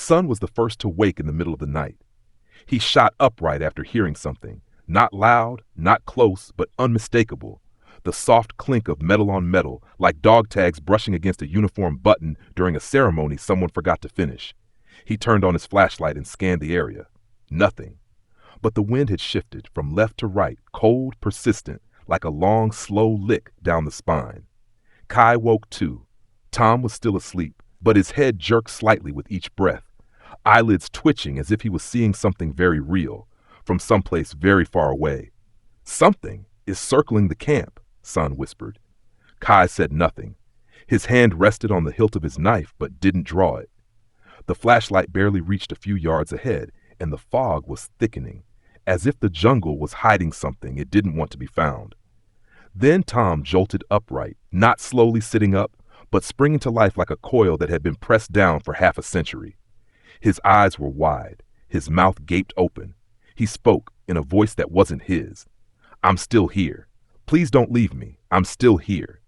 Sun was the first to wake in the middle of the night. He shot upright after hearing something, not loud, not close, but unmistakable. The soft clink of metal on metal, like dog tags brushing against a uniform button during a ceremony someone forgot to finish. He turned on his flashlight and scanned the area. Nothing. But the wind had shifted from left to right, cold, persistent, like a long, slow lick down the spine. Kai woke too. Tom was still asleep, but his head jerked slightly with each breath, eyelids twitching as if he was seeing something very real, from someplace very far away. "Something is circling the camp," Sun whispered. Kai said nothing. His hand rested on the hilt of his knife, but didn't draw it. The flashlight barely reached a few yards ahead, and the fog was thickening, as if the jungle was hiding something it didn't want to be found. Then Tom jolted upright, not slowly sitting up, but springing to life like a coil that had been pressed down for half a century. His eyes were wide, his mouth gaped open. He spoke in a voice that wasn't his. "I'm still here. Please don't leave me. I'm still here."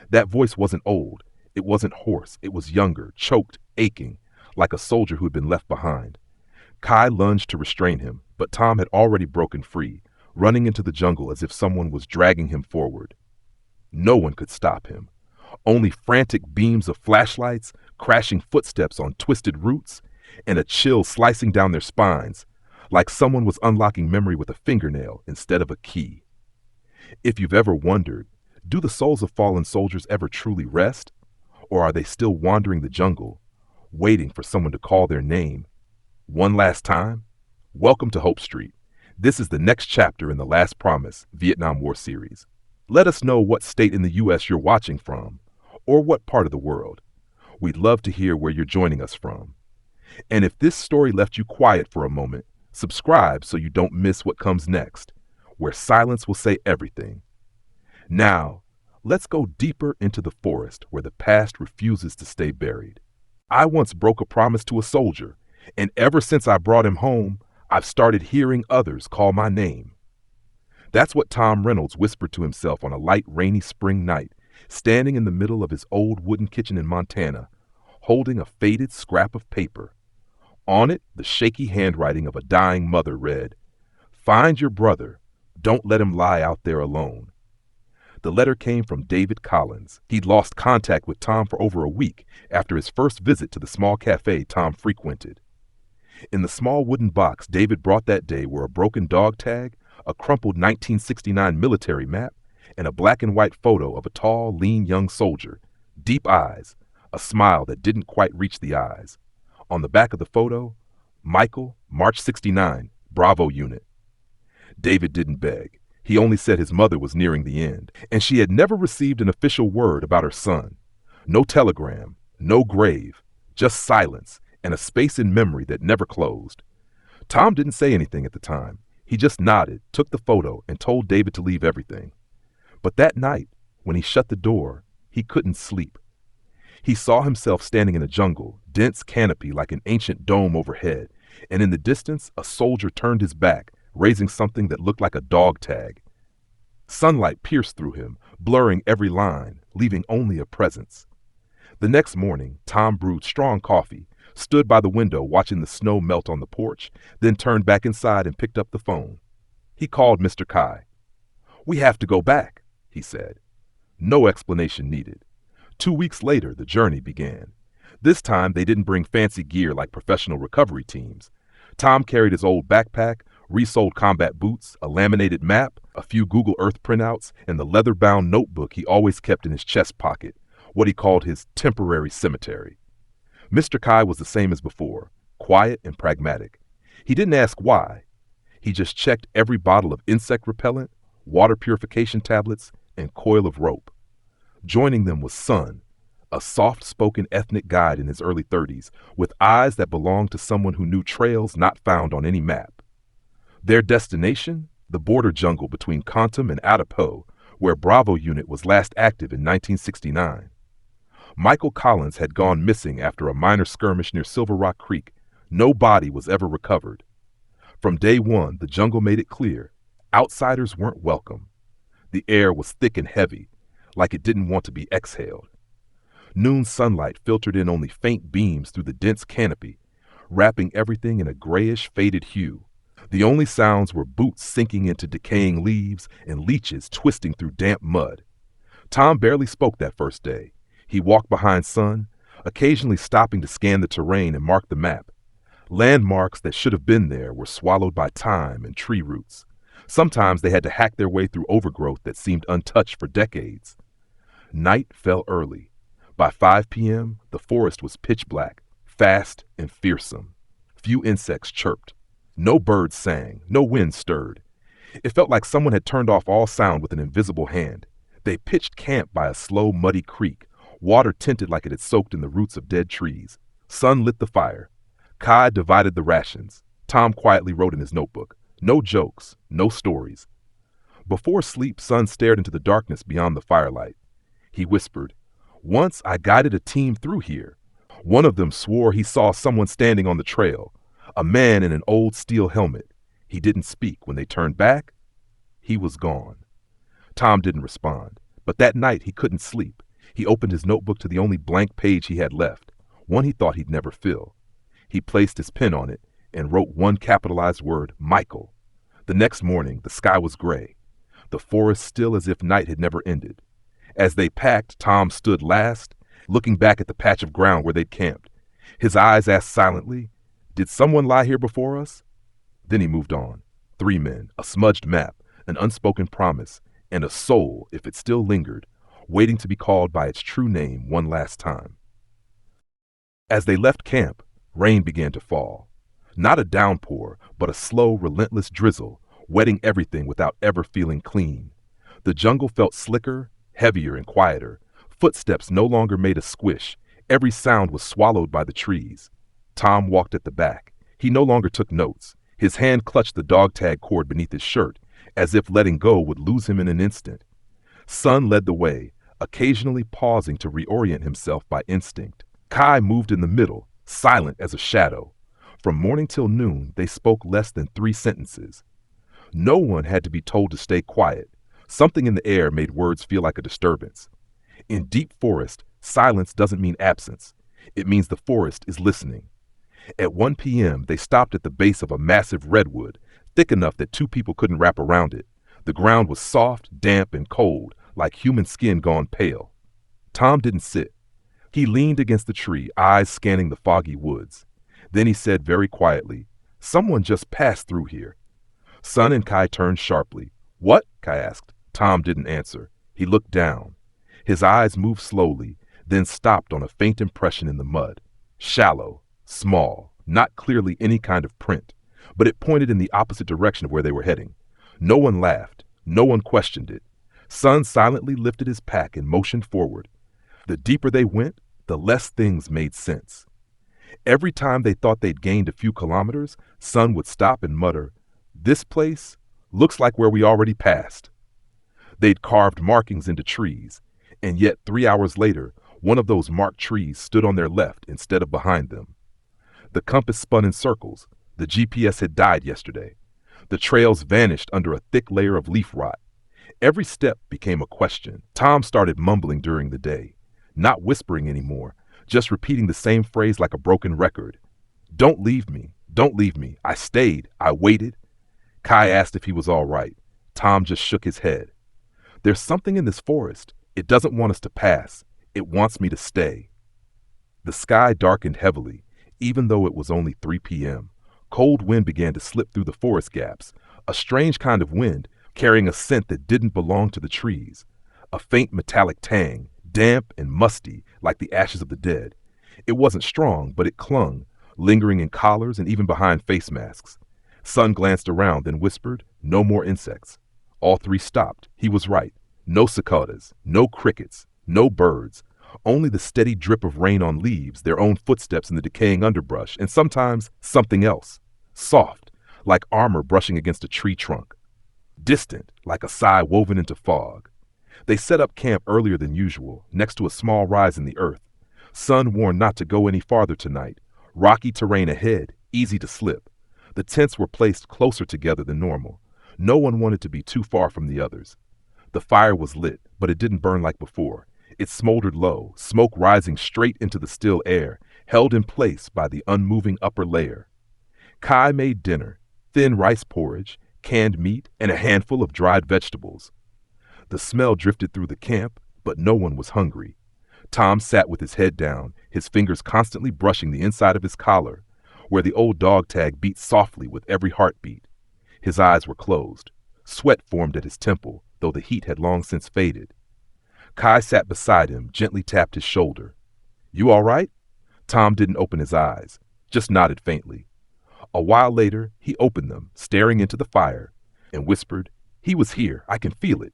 That voice wasn't old. It wasn't hoarse. It was younger, choked, aching, like a soldier who had been left behind. Kai lunged to restrain him, but Tom had already broken free, running into the jungle as if someone was dragging him forward. No one could stop him. Only frantic beams of flashlights, crashing footsteps on twisted roots, and a chill slicing down their spines, like someone was unlocking memory with a fingernail instead of a key. If you've ever wondered, do the souls of fallen soldiers ever truly rest? Or are they still wandering the jungle, waiting for someone to call their name? One last time? Welcome to Hope Street. This is the next chapter in the Last Promise Vietnam War series. Let us know what state in the U.S. you're watching from, or what part of the world. We'd love to hear where you're joining us from. And if this story left you quiet for a moment, subscribe so you don't miss what comes next, where silence will say everything. Now, let's go deeper into the forest where the past refuses to stay buried. I once broke a promise to a soldier, and ever since I brought him home, I've started hearing others call my name. That's what Tom Reynolds whispered to himself on a light, rainy spring night, standing in the middle of his old wooden kitchen in Montana, holding a faded scrap of paper. On it, the shaky handwriting of a dying mother read, "Find your brother. Don't let him lie out there alone." The letter came from David Collins. He'd lost contact with Tom for over a week after his first visit to the small cafe Tom frequented. In the small wooden box David brought that day were a broken dog tag, a crumpled 1969 military map, and a black and white photo of a tall, lean young soldier, deep eyes, a smile that didn't quite reach the eyes. On the back of the photo, Michael, March 69, Bravo Unit. David didn't beg. He only said his mother was nearing the end, and she had never received an official word about her son. No telegram, no grave, just silence and a space in memory that never closed. Tom didn't say anything at the time. He just nodded, took the photo, and told David to leave everything. But that night, when he shut the door, he couldn't sleep. He saw himself standing in a jungle, dense canopy like an ancient dome overhead, and in the distance, a soldier turned his back, raising something that looked like a dog tag. Sunlight pierced through him, blurring every line, leaving only a presence. The next morning, Tom brewed strong coffee, stood by the window watching the snow melt on the porch, then turned back inside and picked up the phone. He called Mr. Kai. "We have to go back," he said. No explanation needed. 2 weeks later, the journey began. This time, they didn't bring fancy gear like professional recovery teams. Tom carried his old backpack, resold combat boots, a laminated map, a few Google Earth printouts, and the leather-bound notebook he always kept in his chest pocket, what he called his temporary cemetery. Mr. Kai was the same as before, quiet and pragmatic. He didn't ask why. He just checked every bottle of insect repellent, water purification tablets, and coil of rope. Joining them was Sun, a soft-spoken ethnic guide in his early 30s, with eyes that belonged to someone who knew trails not found on any map. Their destination? The border jungle between Kontum and Atapo, where Bravo Unit was last active in 1969. Michael Collins had gone missing after a minor skirmish near Silver Rock Creek. No body was ever recovered. From day one, the jungle made it clear, outsiders weren't welcome. The air was thick and heavy, like it didn't want to be exhaled. Noon sunlight filtered in only faint beams through the dense canopy, wrapping everything in a grayish, faded hue. The only sounds were boots sinking into decaying leaves and leeches twisting through damp mud. Tom barely spoke that first day. He walked behind Son, occasionally stopping to scan the terrain and mark the map. Landmarks that should have been there were swallowed by time and tree roots. Sometimes they had to hack their way through overgrowth that seemed untouched for decades. Night fell early. By 5 p.m., the forest was pitch black, fast and fearsome. Few insects chirped. No birds sang, no wind stirred. It felt like someone had turned off all sound with an invisible hand. They pitched camp by a slow, muddy creek, water tinted like it had soaked in the roots of dead trees. Son lit the fire. Kai divided the rations. Tom quietly wrote in his notebook. No jokes, no stories. Before sleep, Son stared into the darkness beyond the firelight. He whispered, "Once I guided a team through here. One of them swore he saw someone standing on the trail, a man in an old steel helmet. He didn't speak. When they turned back, he was gone." Tom didn't respond, but that night he couldn't sleep. He opened his notebook to the only blank page he had left, one he thought he'd never fill. He placed his pen on it and wrote one capitalized word, Michael. The next morning, the sky was gray, the forest still as if night had never ended. As they packed, Tom stood last, looking back at the patch of ground where they'd camped. His eyes asked silently, "Did someone lie here before us?" Then he moved on. 3 men, a smudged map, an unspoken promise, and a soul, if it still lingered, waiting to be called by its true name one last time. As they left camp, rain began to fall. Not a downpour, but a slow, relentless drizzle, wetting everything without ever feeling clean. The jungle felt slicker, heavier, and quieter. Footsteps no longer made a squish. Every sound was swallowed by the trees. Tom walked at the back. He no longer took notes. His hand clutched the dog tag cord beneath his shirt, as if letting go would lose him in an instant. Son led the way, occasionally pausing to reorient himself by instinct. Kai moved in the middle, silent as a shadow. From morning till noon, they spoke less than 3 sentences. No one had to be told to stay quiet. Something in the air made words feel like a disturbance. In deep forest, silence doesn't mean absence. It means the forest is listening. At 1 p.m., they stopped at the base of a massive redwood, thick enough that 2 people couldn't wrap around it. The ground was soft, damp, and cold, like human skin gone pale. Tom didn't sit. He leaned against the tree, eyes scanning the foggy woods. Then he said very quietly, "Someone just passed through here." Son and Kai turned sharply. "What?" Kai asked. Tom didn't answer. He looked down. His eyes moved slowly, then stopped on a faint impression in the mud. Shallow, small, not clearly any kind of print, but it pointed in the opposite direction of where they were heading. No one laughed. No one questioned it. Son silently lifted his pack and motioned forward. The deeper they went, the less things made sense. Every time they thought they'd gained a few kilometers, Son would stop and mutter, "This place looks like where we already passed." They'd carved markings into trees, and yet 3 hours later, one of those marked trees stood on their left instead of behind them. The compass spun in circles. The GPS had died yesterday. The trails vanished under a thick layer of leaf rot. Every step became a question. Tom started mumbling during the day, not whispering anymore, just repeating the same phrase like a broken record. "Don't leave me. Don't leave me. I stayed. I waited." Kai asked if he was all right. Tom just shook his head. "There's something in this forest. It doesn't want us to pass. It wants me to stay." The sky darkened heavily, even though it was only 3 p.m. Cold wind began to slip through the forest gaps, a strange kind of wind carrying a scent that didn't belong to the trees. A faint metallic tang, damp and musty like the ashes of the dead. It wasn't strong, but it clung, lingering in collars and even behind face masks. Son glanced around, then whispered, "No more insects." All 3 stopped. He was right. No cicadas, no crickets, no birds, only the steady drip of rain on leaves, their own footsteps in the decaying underbrush, and sometimes something else, soft, like armor brushing against a tree trunk, distant, like a sigh woven into fog. They set up camp earlier than usual, next to a small rise in the earth. Son warned not to go any farther tonight. Rocky terrain ahead, easy to slip. The tents were placed closer together than normal. No one wanted to be too far from the others. The fire was lit, but it didn't burn like before. It smoldered low, smoke rising straight into the still air, held in place by the unmoving upper layer. Kai made dinner, thin rice porridge, canned meat, and a handful of dried vegetables. The smell drifted through the camp, but no one was hungry. Tom sat with his head down, his fingers constantly brushing the inside of his collar, where the old dog tag beat softly with every heartbeat. His eyes were closed. Sweat formed at his temple, though the heat had long since faded. Kai sat beside him, gently tapped his shoulder. "You all right?" Tom didn't open his eyes, just nodded faintly. A while later, he opened them, staring into the fire, and whispered, "He was here. I can feel it."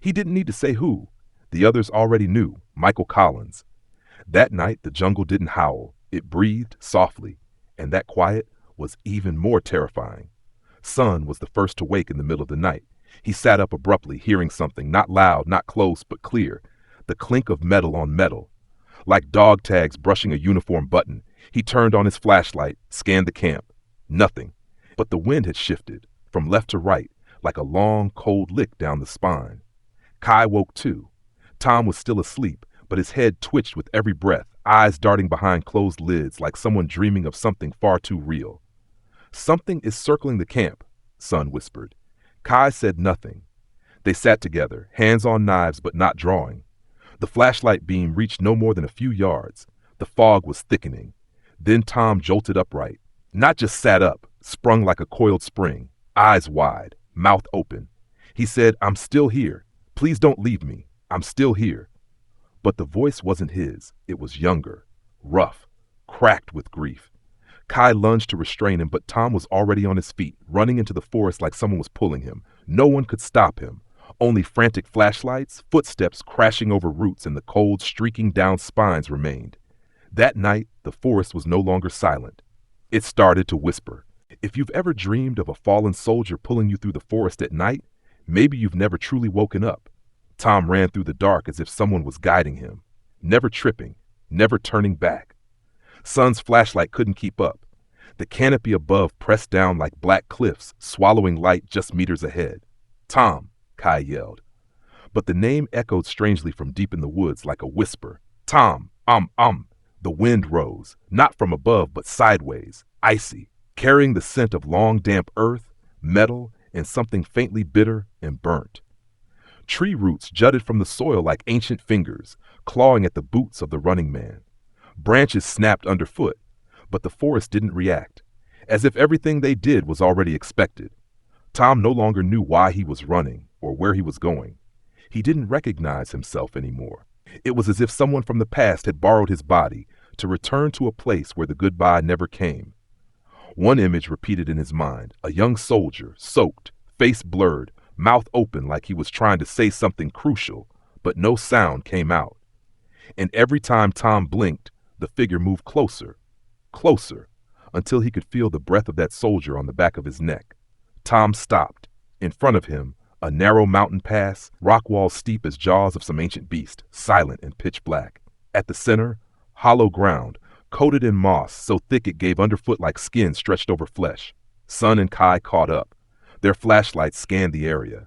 He didn't need to say who. The others already knew, Michael Collins. That night, the jungle didn't howl. It breathed softly, and that quiet was even more terrifying. Sun was the first to wake in the middle of the night. He sat up abruptly, hearing something, not loud, not close, but clear, the clink of metal on metal. Like dog tags brushing a uniform button, he turned on his flashlight, scanned the camp. Nothing. But the wind had shifted, from left to right, like a long, cold lick down the spine. Kai woke too. Tom was still asleep, but his head twitched with every breath, eyes darting behind closed lids like someone dreaming of something far too real. "Something is circling the camp," Sun whispered. Kai said nothing. They sat together, hands on knives but not drawing. The flashlight beam reached no more than a few yards. The fog was thickening. Then Tom jolted upright. Not just sat up, sprung like a coiled spring, eyes wide, mouth open. He said, "I'm still here. Please don't leave me. I'm still here." But the voice wasn't his. It was younger, rough, cracked with grief. Kai lunged to restrain him, but Tom was already on his feet, running into the forest like someone was pulling him. No one could stop him. Only frantic flashlights, footsteps crashing over roots, and the cold streaking down spines remained. That night, the forest was no longer silent. It started to whisper. If you've ever dreamed of a fallen soldier pulling you through the forest at night, maybe you've never truly woken up. Tom ran through the dark as if someone was guiding him, never tripping, never turning back. Sun's flashlight couldn't keep up. The canopy above pressed down like black cliffs, swallowing light just meters ahead. "Tom," Kai yelled. But the name echoed strangely from deep in the woods like a whisper. "Tom, The wind rose, not from above but sideways, icy, carrying the scent of long damp earth, metal, and something faintly bitter and burnt. Tree roots jutted from the soil like ancient fingers, clawing at the boots of the running man. Branches snapped underfoot, but the forest didn't react, as if everything they did was already expected. Tom no longer knew why he was running or where he was going. He didn't recognize himself anymore. It was as if someone from the past had borrowed his body to return to a place where the goodbye never came. One image repeated in his mind, a young soldier, soaked, face blurred, mouth open like he was trying to say something crucial, but no sound came out. And every time Tom blinked, the figure moved closer, closer, until he could feel the breath of that soldier on the back of his neck. Tom stopped. In front of him, a narrow mountain pass, rock walls steep as jaws of some ancient beast, silent and pitch black. At the center, hollow ground, coated in moss so thick it gave underfoot like skin stretched over flesh. Sun and Kai caught up. Their flashlights scanned the area.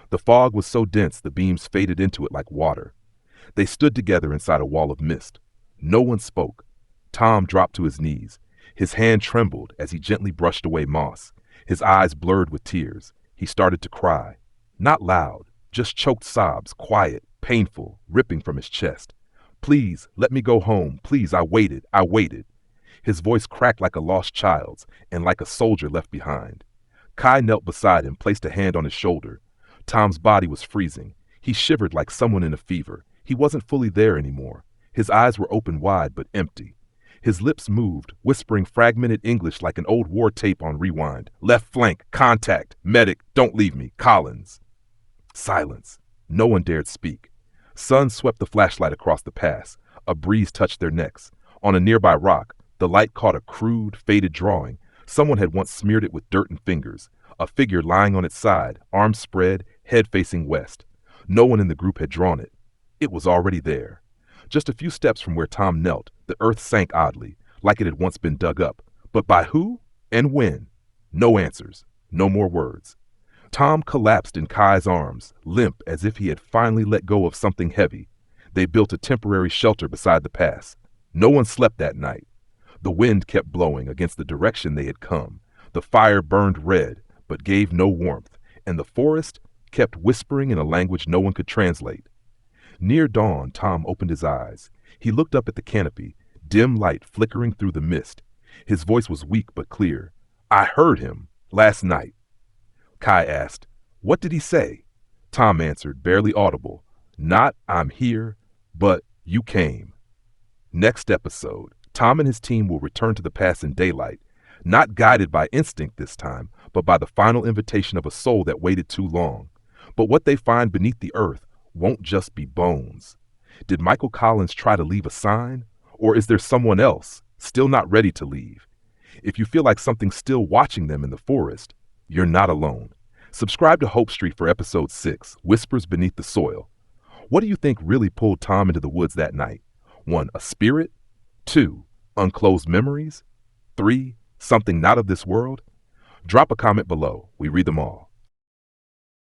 The fog was so dense the beams faded into it like water. They stood together inside a wall of mist. No one spoke. Tom dropped to his knees. His hand trembled as he gently brushed away moss. His eyes blurred with tears. He started to cry. Not loud, just choked sobs, quiet, painful, ripping from his chest. "Please, let me go home. Please, I waited. His voice cracked like a lost child's and like a soldier left behind. Kai knelt beside him, placed a hand on his shoulder. Tom's body was freezing. He shivered like someone in a fever. He wasn't fully there anymore. His eyes were open wide but empty. His lips moved, whispering fragmented English like an old war tape on rewind. "Left flank, contact, medic, don't leave me, Collins." Silence. No one dared speak. Sun swept the flashlight across the pass. A breeze touched their necks. On a nearby rock, the light caught a crude, faded drawing. Someone had once smeared it with dirt and fingers. A figure lying on its side, arms spread, head facing west. No one in the group had drawn it. It was already there. Just a few steps from where Tom knelt, the earth sank oddly, like it had once been dug up. But by who and when? No answers. No more words. Tom collapsed in Kai's arms, limp as if he had finally let go of something heavy. They built a temporary shelter beside the pass. No one slept that night. The wind kept blowing against the direction they had come. The fire burned red, but gave no warmth, and the forest kept whispering in a language no one could translate. Near dawn, Tom opened his eyes. He looked up at the canopy, dim light flickering through the mist. His voice was weak but clear. "I heard him last night." Kai asked, "What did he say?" Tom answered, barely audible, "Not 'I'm here,' but 'you came.'" Next episode, Tom and his team will return to the past in daylight, not guided by instinct this time, but by the final invitation of a soul that waited too long. But what they find beneath the earth won't just be bones. Did Michael Collins try to leave a sign? Or is there someone else, still not ready to leave? If you feel like something's still watching them in the forest, you're not alone. Subscribe to Hope Street for episode 6, Whispers Beneath the Soil. What do you think really pulled Tom into the woods that night? 1. A spirit? 2. Unclosed memories? 3. Something not of this world? Drop a comment below. We read them all.